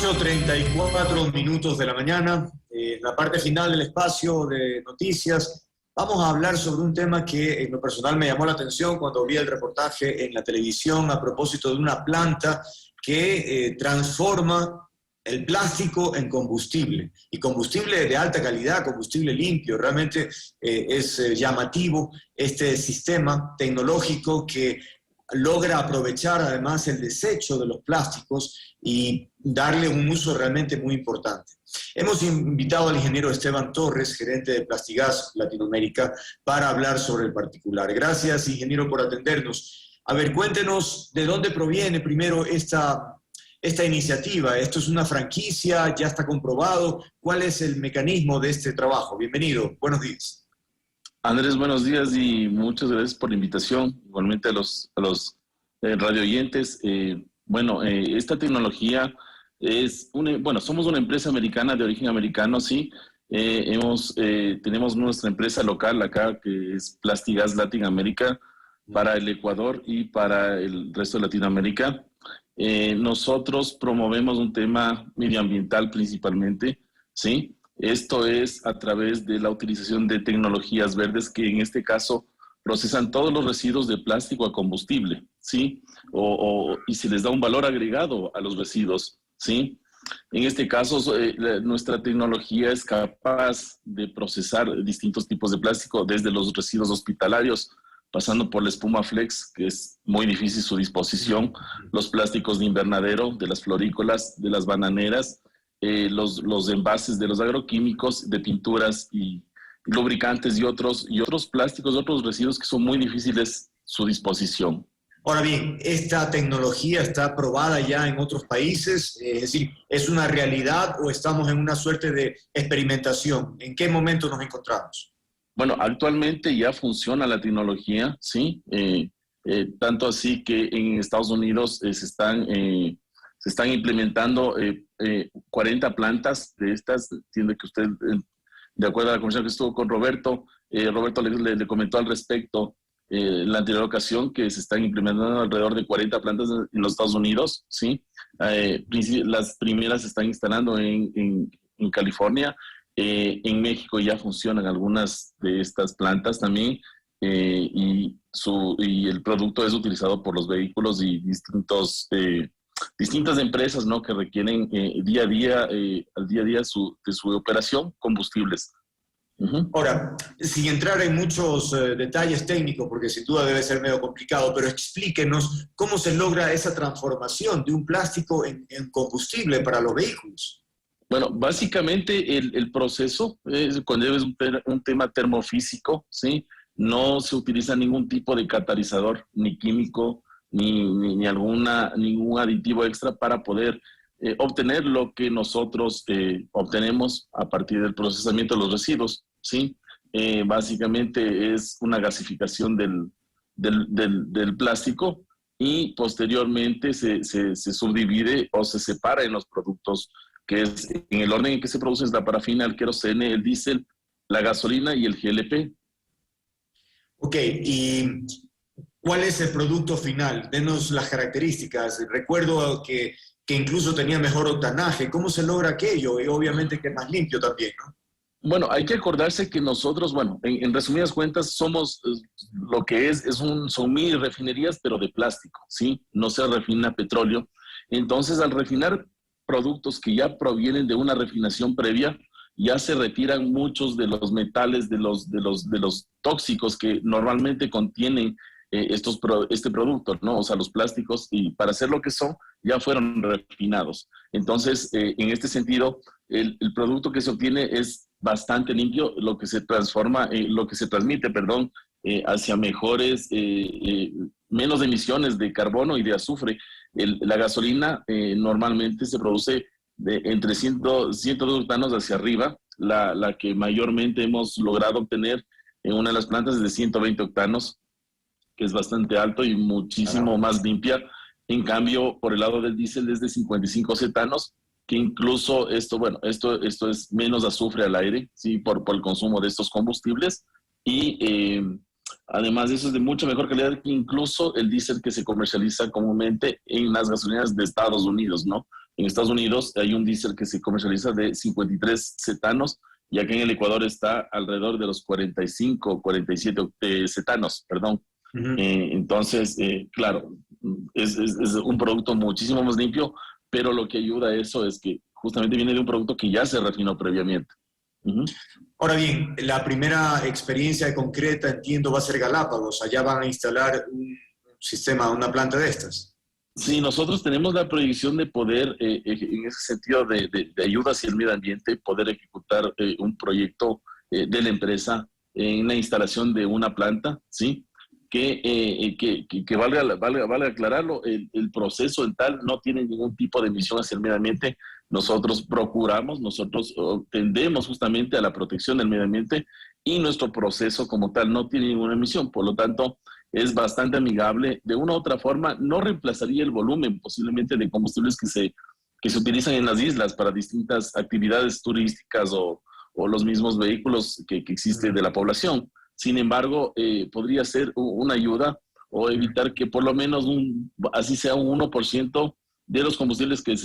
8:34 de la mañana, en la parte final del espacio de noticias, vamos a hablar sobre un tema que en lo personal me llamó la atención cuando vi el reportaje en la televisión a propósito de una planta que transforma el plástico en combustible, y combustible de alta calidad, combustible limpio. Realmente es llamativo este sistema tecnológico que logra aprovechar además el desecho de los plásticos y darle un uso realmente muy importante. Hemos invitado al ingeniero Esteban Torres, gerente de Plastigas Latinoamérica, para hablar sobre el particular. Gracias, ingeniero, por atendernos. A ver, cuéntenos de dónde proviene primero esta iniciativa. ¿Esto es una franquicia? ¿Ya está comprobado? ¿Cuál es el mecanismo de este trabajo? Bienvenido, buenos días. Andrés, buenos días y muchas gracias por la invitación. Igualmente a los radio oyentes. Esta tecnología somos una empresa americana de origen americano, sí. Tenemos nuestra empresa local acá, que es Plastigas Latinoamérica, para el Ecuador y para el resto de Latinoamérica. Nosotros promovemos un tema medioambiental principalmente, ¿sí? Esto es a través de la utilización de tecnologías verdes que en este caso procesan todos los residuos de plástico a combustible, ¿sí? Y se les da un valor agregado a los residuos, ¿sí? En este caso, nuestra tecnología es capaz de procesar distintos tipos de plástico, desde los residuos hospitalarios, pasando por la espuma flex, que es muy difícil su disposición, los plásticos de invernadero, de las florícolas, de las bananeras, los envases de los agroquímicos, de pinturas y lubricantes y otros plásticos, otros residuos que son muy difíciles su disposición. Ahora bien, ¿esta tecnología está aprobada ya en otros países? Es decir, ¿es una realidad o estamos en una suerte de experimentación? ¿En qué momento nos encontramos? Bueno, actualmente ya funciona la tecnología, ¿sí? Tanto así que en Estados Unidos se están implementando 40 plantas de estas. Entiendo que usted, de acuerdo a la conversación que estuvo con Roberto, Roberto le comentó al respecto la anterior ocasión que se están implementando alrededor de 40 plantas en los Estados Unidos, ¿sí? Las primeras se están instalando en California. En México ya funcionan algunas de estas plantas también, y el producto es utilizado por los vehículos y distintas empresas, ¿no?, que requieren al día a día de su operación combustibles. Ahora, sin entrar en muchos detalles técnicos, porque sin duda debe ser medio complicado, pero explíquenos cómo se logra esa transformación de un plástico en combustible para los vehículos. Bueno, básicamente el proceso cuando es un tema termofísico, ¿sí? No se utiliza ningún tipo de catalizador, ni químico, ni ningún aditivo extra para poder obtener lo que nosotros obtenemos a partir del procesamiento de los residuos, ¿sí? Básicamente es una gasificación del plástico y posteriormente se subdivide o se separa en los productos, que es en el orden en que se producen la parafina, el querosene, el diésel, la gasolina y el GLP. Ok, ¿y cuál es el producto final? Denos las características. Recuerdo que incluso tenía mejor octanaje. ¿Cómo se logra aquello? Y obviamente que es más limpio también, ¿no? Bueno, hay que acordarse que nosotros, en resumidas cuentas, somos lo que son mini refinerías, pero de plástico, ¿sí? No se refina petróleo. Entonces, al refinar productos que ya provienen de una refinación previa, ya se retiran muchos de los metales, de los tóxicos que normalmente contienen este producto, ¿no? O sea, los plásticos, y para ser lo que son, ya fueron refinados. Entonces, en este sentido, el producto que se obtiene es bastante limpio, lo que se transmite, hacia menos emisiones de carbono y de azufre. La gasolina normalmente se produce entre 102 octanos hacia arriba. La que mayormente hemos logrado obtener en una de las plantas es de 120 octanos, que es bastante alto y muchísimo más limpia. En cambio, por el lado del diésel es de 55 cetanos, que incluso esto es menos azufre al aire, ¿sí? por el consumo de estos combustibles. Y además de eso es de mucha mejor calidad que incluso el diésel que se comercializa comúnmente en las gasolineras de Estados Unidos, ¿no? En Estados Unidos hay un diésel que se comercializa de 53 cetanos y acá en el Ecuador está alrededor de los 45, 47 cetanos, perdón. Entonces, claro, es un producto muchísimo más limpio, pero lo que ayuda a eso es que justamente viene de un producto que ya se refinó previamente. Ahora bien, la primera experiencia concreta, entiendo, va a ser Galápagos. Allá van a instalar un sistema, una planta de estas. Sí, nosotros tenemos la proyección de poder, en ese sentido de ayuda hacia el medio ambiente, poder ejecutar un proyecto de la empresa en la instalación de una planta, ¿sí? Que valga aclararlo, el proceso en tal no tiene ningún tipo de emisión hacia el medio ambiente. Nosotros tendemos justamente a la protección del medio ambiente y nuestro proceso como tal no tiene ninguna emisión. Por lo tanto, es bastante amigable. De una u otra forma, no reemplazaría el volumen posiblemente de combustibles que se utilizan en las islas para distintas actividades turísticas o los mismos vehículos que existen de la población. Sin embargo, podría ser una ayuda o evitar que por lo menos así sea un 1% de los combustibles que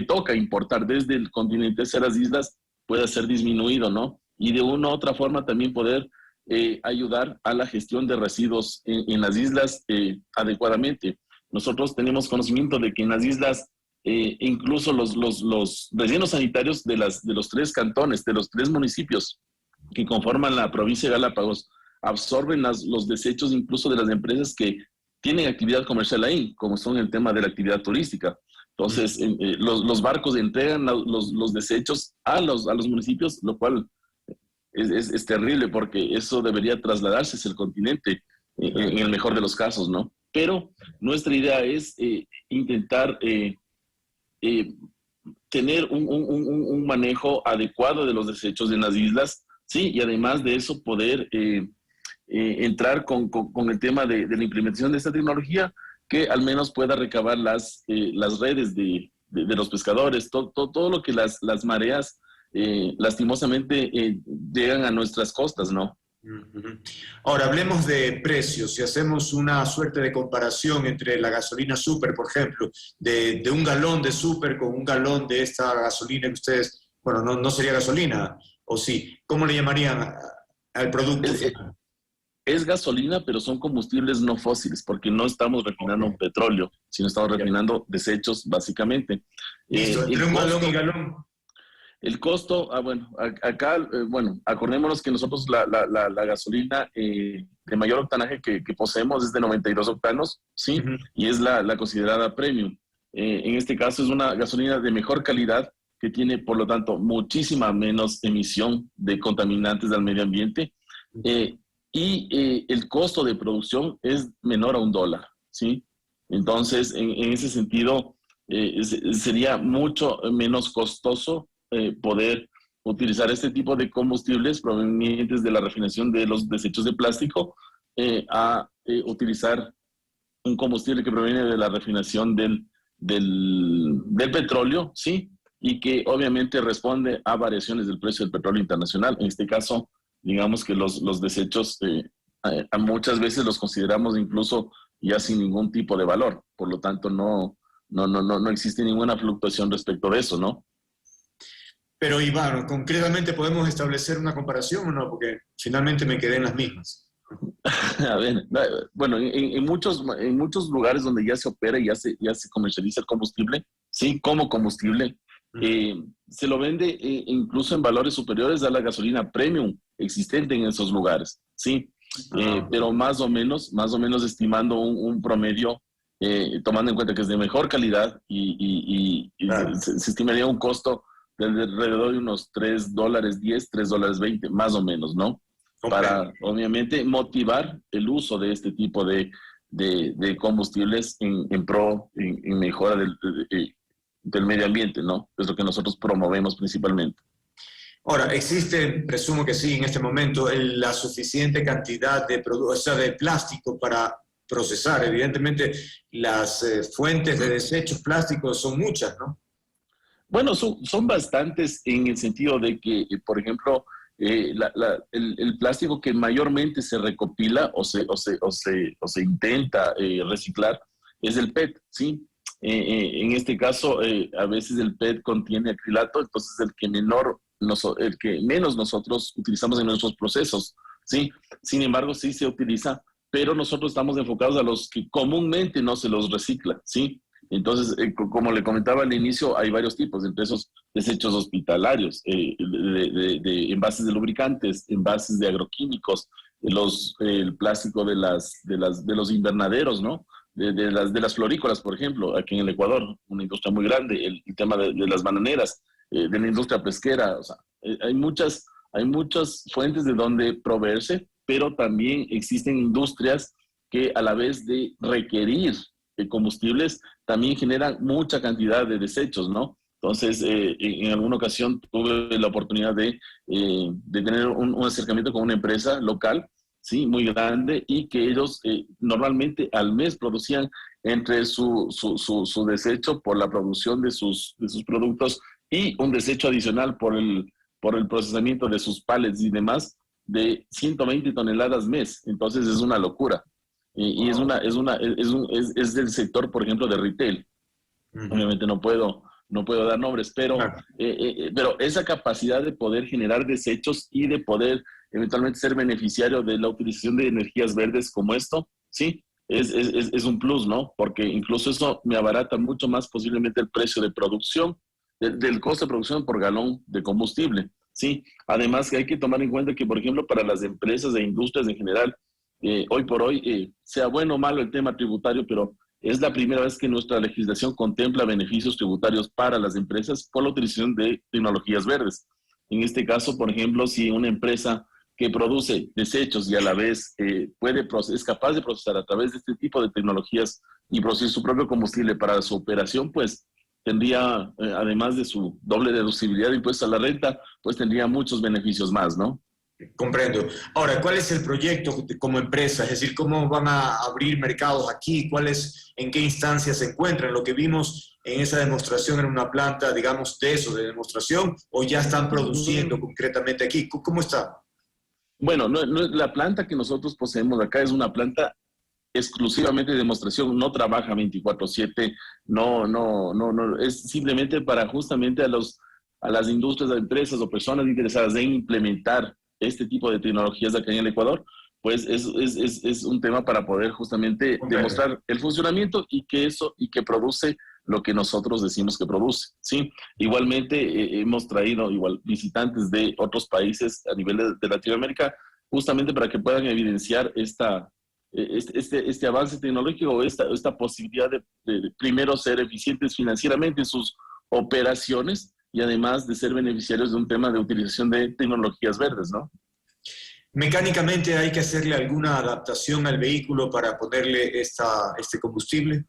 toca importar desde el continente hacia las islas pueda ser disminuido, ¿no? Y de una u otra forma también poder ayudar a la gestión de residuos en las islas adecuadamente. Nosotros tenemos conocimiento de que en las islas incluso los rellenos sanitarios de los 3 cantones, de los 3 municipios que conforman la provincia de Galápagos, absorben los desechos incluso de las empresas que tienen actividad comercial ahí, como son el tema de la actividad turística. Entonces, los barcos entregan los desechos a los municipios, lo cual es terrible porque eso debería trasladarse hacia el continente, en el mejor de los casos, ¿no? Pero nuestra idea es intentar tener un manejo adecuado de los desechos en las islas, sí, y además de eso poder entrar con el tema de la implementación de esta tecnología que al menos pueda recabar las redes de los pescadores, todo lo que las mareas lastimosamente llegan a nuestras costas, ¿no? Ahora, hablemos de precios. Si hacemos una suerte de comparación entre la gasolina super, por ejemplo, de un galón de super con un galón de esta gasolina que ustedes, bueno, no sería gasolina, o sí, ¿cómo le llamarían al producto? Es gasolina, pero son combustibles no fósiles, porque no estamos refinando un petróleo, sino estamos refinando desechos, básicamente. Listo, entre un galón y galón. El costo, bueno, acá, bueno, acordémonos que nosotros la gasolina de mayor octanaje que poseemos es de 92 octanos, ¿sí? Y es la considerada premium. En este caso es una gasolina de mejor calidad que tiene, por lo tanto, muchísima menos emisión de contaminantes al medio ambiente. Y el costo de producción es menor a $1, ¿sí? Entonces, en ese sentido, sería mucho menos costoso poder utilizar este tipo de combustibles provenientes de la refinación de los desechos de plástico a utilizar un combustible que proviene de la refinación del petróleo, ¿sí? Y que obviamente responde a variaciones del precio del petróleo internacional. En este caso, digamos que los desechos a muchas veces los consideramos incluso ya sin ningún tipo de valor. Por lo tanto, no existe ninguna fluctuación respecto de eso, ¿no? Pero Iván, concretamente podemos establecer una comparación o no, porque finalmente me quedé en las mismas. A ver, bueno, en muchos lugares donde ya se opera y ya se comercializa el combustible, sí, como combustible, se lo vende incluso en valores superiores a la gasolina premium existente en esos lugares, sí, pero más o menos estimando un promedio, tomando en cuenta que es de mejor calidad y claro, se estimaría un costo de alrededor de unos $3.10, $3.20, más o menos, ¿no? Okay. Para, obviamente, motivar el uso de este tipo de combustibles en mejora del medio ambiente, ¿no? Es lo que nosotros promovemos principalmente. Ahora, ¿existe, presumo que sí, en este momento, la suficiente cantidad de plástico para procesar? Evidentemente, las fuentes de desechos plásticos son muchas, ¿no? Bueno, son bastantes en el sentido de que, por ejemplo, el plástico que mayormente se recopila o se intenta reciclar es el PET, ¿sí? En este caso, a veces el PET contiene acrilato, entonces el que menos nosotros utilizamos en nuestros procesos, ¿sí? Sin embargo, sí se utiliza, pero nosotros estamos enfocados a los que comúnmente no se los recicla, ¿sí? Entonces, como le comentaba al inicio, hay varios tipos, entre esos desechos hospitalarios, de envases de lubricantes, envases de agroquímicos, el plástico de los invernaderos, ¿no? De las florícolas, por ejemplo, aquí en el Ecuador, una industria muy grande, el tema de las bananeras, de la industria pesquera, o sea, hay muchas fuentes de donde proveerse, pero también existen industrias que a la vez de requerir combustibles, también generan mucha cantidad de desechos, ¿no? Entonces, en alguna ocasión tuve la oportunidad de tener un acercamiento con una empresa local, sí, muy grande, y que ellos normalmente al mes producían entre su desecho por la producción de sus productos y un desecho adicional por el procesamiento de sus pallets y demás de 120 toneladas mes. Entonces es una locura. Y es del sector, por ejemplo, de retail. Obviamente no puedo dar nombres, Claro. pero esa capacidad de poder generar desechos y de poder eventualmente ser beneficiario de la utilización de energías verdes como esto, sí, es un plus, ¿no? Porque incluso eso me abarata mucho más posiblemente el precio de producción, del costo de producción por galón de combustible, sí. Además que hay que tomar en cuenta que, por ejemplo, para las empresas e industrias en general, hoy por hoy, sea bueno o malo el tema tributario, pero es la primera vez que nuestra legislación contempla beneficios tributarios para las empresas por la utilización de tecnologías verdes. En este caso, por ejemplo, si una empresa que produce desechos y a la vez es capaz de procesar a través de este tipo de tecnologías y producir su propio combustible para su operación, pues tendría, además de su doble deducibilidad de impuesto a la renta, pues tendría muchos beneficios más, ¿no? Comprendo. Ahora, ¿cuál es el proyecto como empresa? Es decir, ¿cómo van a abrir mercados aquí? ¿En qué instancia se encuentran? Lo que vimos en esa demostración era una planta, digamos, de eso, de demostración, o ya están produciendo concretamente aquí. ¿Cómo está? Bueno, la planta que nosotros poseemos acá es una planta exclusivamente de demostración, no trabaja 24/7, es simplemente para justamente a las industrias, a empresas o personas interesadas en implementar este tipo de tecnologías acá en el Ecuador, pues es un tema para poder justamente Comprendo. demostrar el funcionamiento y que produce lo que nosotros decimos que produce, ¿sí? Igualmente hemos traído visitantes de otros países a nivel de Latinoamérica, justamente para que puedan evidenciar este avance tecnológico, esta posibilidad de primero ser eficientes financieramente en sus operaciones y además de ser beneficiarios de un tema de utilización de tecnologías verdes, ¿no? ¿Mecánicamente hay que hacerle alguna adaptación al vehículo para ponerle este combustible?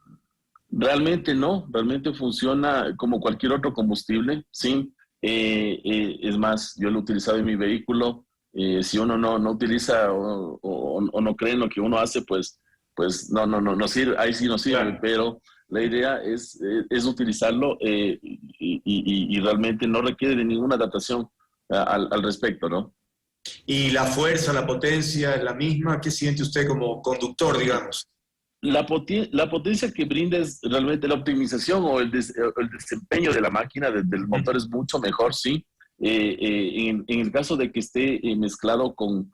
Realmente no, realmente funciona como cualquier otro combustible, ¿sí? Es más, yo lo he utilizado en mi vehículo. Si uno no utiliza o no cree en lo que uno hace, pues no sirve, ahí sí no sirve, Claro. pero la idea es utilizarlo y realmente no requiere de ninguna adaptación al respecto, ¿no? ¿Y la fuerza, la potencia es la misma? ¿Qué siente usted como conductor, digamos? La potencia que brinda es realmente la optimización o el desempeño de la máquina, del motor es mucho mejor, sí. En el caso de que esté mezclado con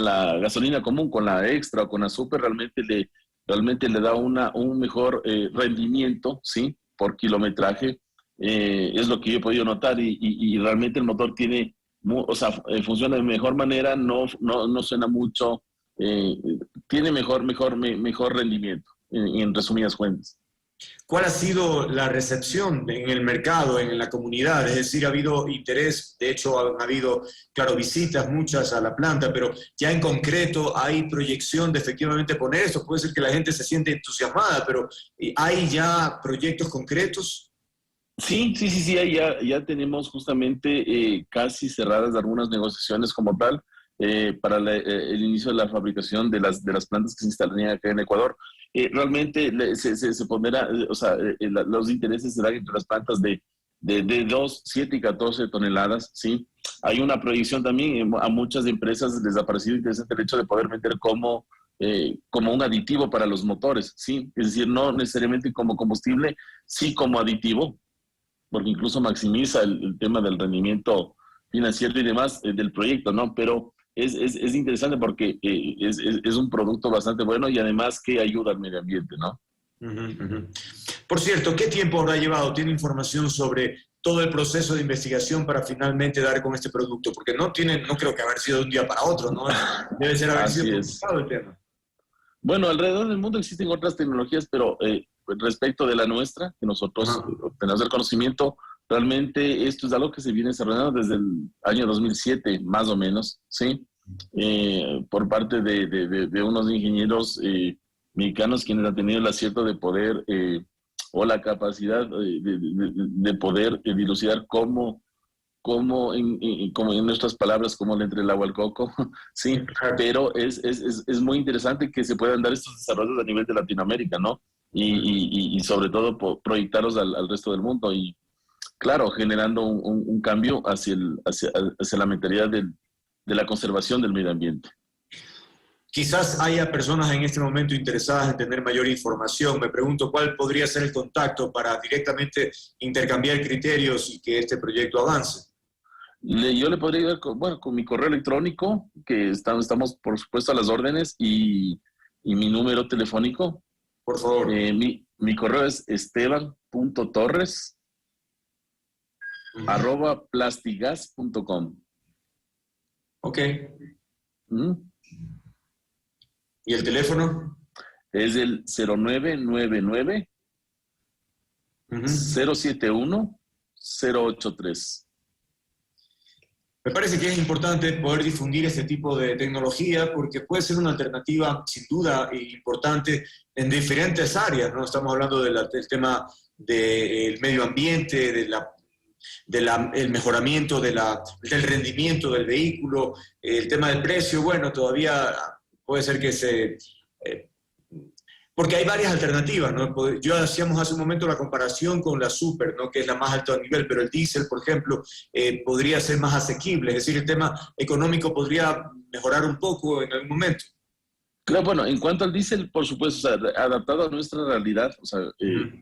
la gasolina común, con la extra o con la super, realmente le da un mejor rendimiento, sí, por kilometraje. Es lo que yo he podido notar y realmente el motor funciona de mejor manera, no suena mucho. eh, Tiene mejor rendimiento, en resumidas cuentas. ¿Cuál ha sido la recepción en el mercado, en la comunidad? Es decir, ha habido interés, de hecho, han habido, claro, visitas muchas a la planta, pero ya en concreto hay proyección de efectivamente poner esto. Puede ser que la gente se siente entusiasmada, pero ¿hay ya proyectos concretos? Sí, ahí ya tenemos justamente casi cerradas algunas negociaciones como tal para el inicio de la fabricación de las plantas que se instalarían acá en Ecuador. Realmente se pondrá, o sea, los intereses serán entre las plantas de 2, 7 y 14 toneladas, ¿sí? Hay una proyección también, a muchas empresas les ha parecido interesante el hecho de poder meter como como un aditivo para los motores, ¿sí? Es decir, no necesariamente como combustible, sí como aditivo, porque incluso maximiza el tema del rendimiento financiero y demás del proyecto, ¿no? Pero es interesante porque es un producto bastante bueno y además que ayuda al medio ambiente, ¿no? Por cierto, ¿qué tiempo habrá llevado? ¿Tiene información sobre todo el proceso de investigación para finalmente dar con este producto? Porque no creo que haber sido de un día para otro, ¿no? Debe ser haber sido Así es. complicado el tema. Bueno, alrededor del mundo existen otras tecnologías, pero respecto de la nuestra, que nosotros tenemos el conocimiento, realmente esto es algo que se viene desarrollando desde el año 2007, más o menos, ¿sí? Por parte de unos ingenieros mexicanos quienes han tenido el acierto de poder o la capacidad de poder dilucidar cómo como en nuestras palabras, como le entre el agua al coco, sí, pero es muy interesante que se puedan dar estos desarrollos a nivel de Latinoamérica, ¿no? Y sobre todo proyectarlos al resto del mundo y, claro, generando un cambio hacia la mentalidad de la conservación del medio ambiente. Quizás haya personas en este momento interesadas en tener mayor información. Me pregunto cuál podría ser el contacto para directamente intercambiar criterios y que este proyecto avance. Yo le podría ayudar con mi correo electrónico, que estamos por supuesto a las órdenes, y mi número telefónico. Por favor. Mi correo es esteban.torres@plastigas.com. Ok. ¿Y el teléfono? Es el 0999 071 083. Me parece que es importante poder difundir este tipo de tecnología porque puede ser una alternativa sin duda importante en diferentes áreas, ¿no? Estamos hablando del tema del medio ambiente, el mejoramiento del rendimiento del vehículo, el tema del precio, bueno, todavía puede ser que porque hay varias alternativas, ¿no? Yo hacíamos hace un momento la comparación con la Super, ¿no? Que es la más alta nivel, pero el diésel, por ejemplo, podría ser más asequible, es decir, el tema económico podría mejorar un poco en algún momento. Claro, bueno, en cuanto al diésel, por supuesto, o sea, adaptado a nuestra realidad, o sea,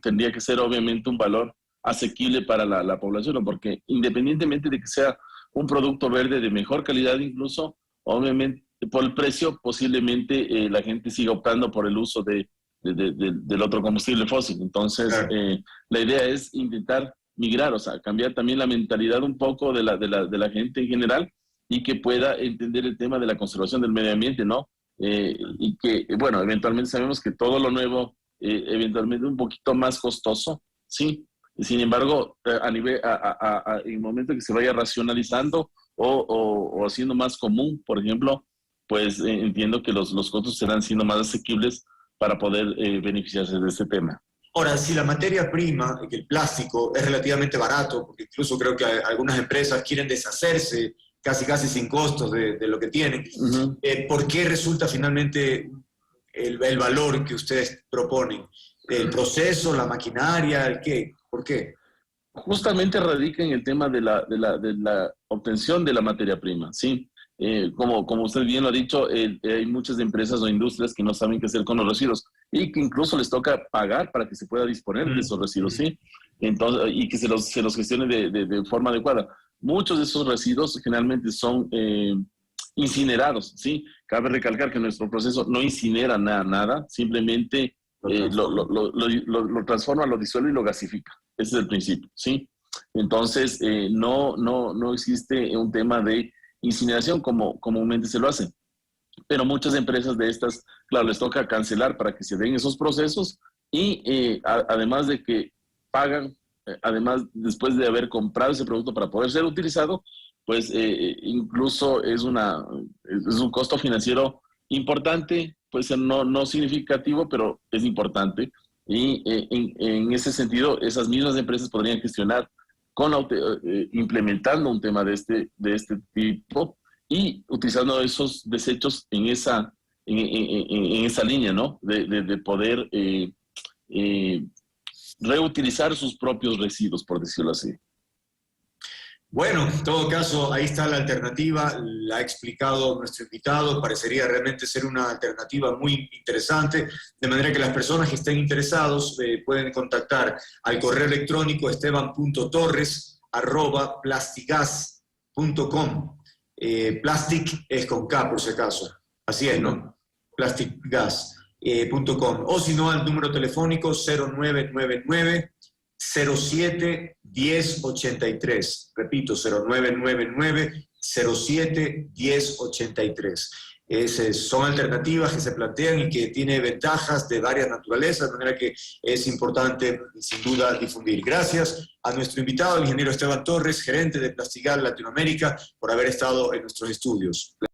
tendría que ser obviamente un valor asequible para la población, ¿no? Porque independientemente de que sea un producto verde de mejor calidad incluso, obviamente por el precio posiblemente la gente siga optando por el uso del otro combustible fósil. Entonces, claro, la idea es intentar migrar, o sea, cambiar también la mentalidad un poco de la gente en general y que pueda entender el tema de la conservación del medio ambiente, ¿no? Y que, bueno, eventualmente sabemos que todo lo nuevo, eventualmente un poquito más costoso, ¿sí? Sin embargo, en el momento que se vaya racionalizando o haciendo más común, por ejemplo, pues entiendo que los costos serán siendo más asequibles para poder beneficiarse de este tema. Ahora, si la materia prima, que el plástico, es relativamente barato, porque incluso creo que algunas empresas quieren deshacerse casi sin costos de lo que tienen, ¿por qué resulta finalmente el valor que ustedes proponen? ¿El proceso, la maquinaria, el qué? ¿Por qué? Justamente radica en el tema de la obtención de la materia prima, ¿sí? Como usted bien lo ha dicho, hay muchas empresas o industrias que no saben qué hacer con los residuos y que incluso les toca pagar para que se pueda disponer de esos residuos, ¿sí? Entonces, y que se los gestione de forma adecuada. Muchos de esos residuos generalmente son incinerados, ¿sí? Cabe recalcar que nuestro proceso no incinera nada, simplemente lo transforma, lo disuelve y lo gasifica. Ese es el principio, ¿sí? Entonces, no existe un tema de incineración como comúnmente se lo hace. Pero muchas empresas de estas, claro, les toca cancelar para que se den esos procesos y además de que pagan, además después de haber comprado ese producto para poder ser utilizado, pues incluso es un costo financiero importante, puede ser no significativo, pero es importante. Y en ese sentido, esas mismas empresas podrían gestionar implementando un tema de este tipo y utilizando esos desechos en esa línea, ¿no? De poder reutilizar sus propios residuos, por decirlo así. Bueno, en todo caso, ahí está la alternativa, la ha explicado nuestro invitado, parecería realmente ser una alternativa muy interesante, de manera que las personas que estén interesados pueden contactar al correo electrónico esteban.torres@plastigas.com. Plastic es con K, por si acaso. Así es, ¿no? Plasticgas.com. O si no, al número telefónico 0999 07 1083. Repito, 0999 07 1083. Son alternativas que se plantean y que tienen ventajas de varias naturalezas, de manera que es importante, sin duda, difundir. Gracias a nuestro invitado, el ingeniero Esteban Torres, gerente de Plastigas Latinoamérica, por haber estado en nuestros estudios.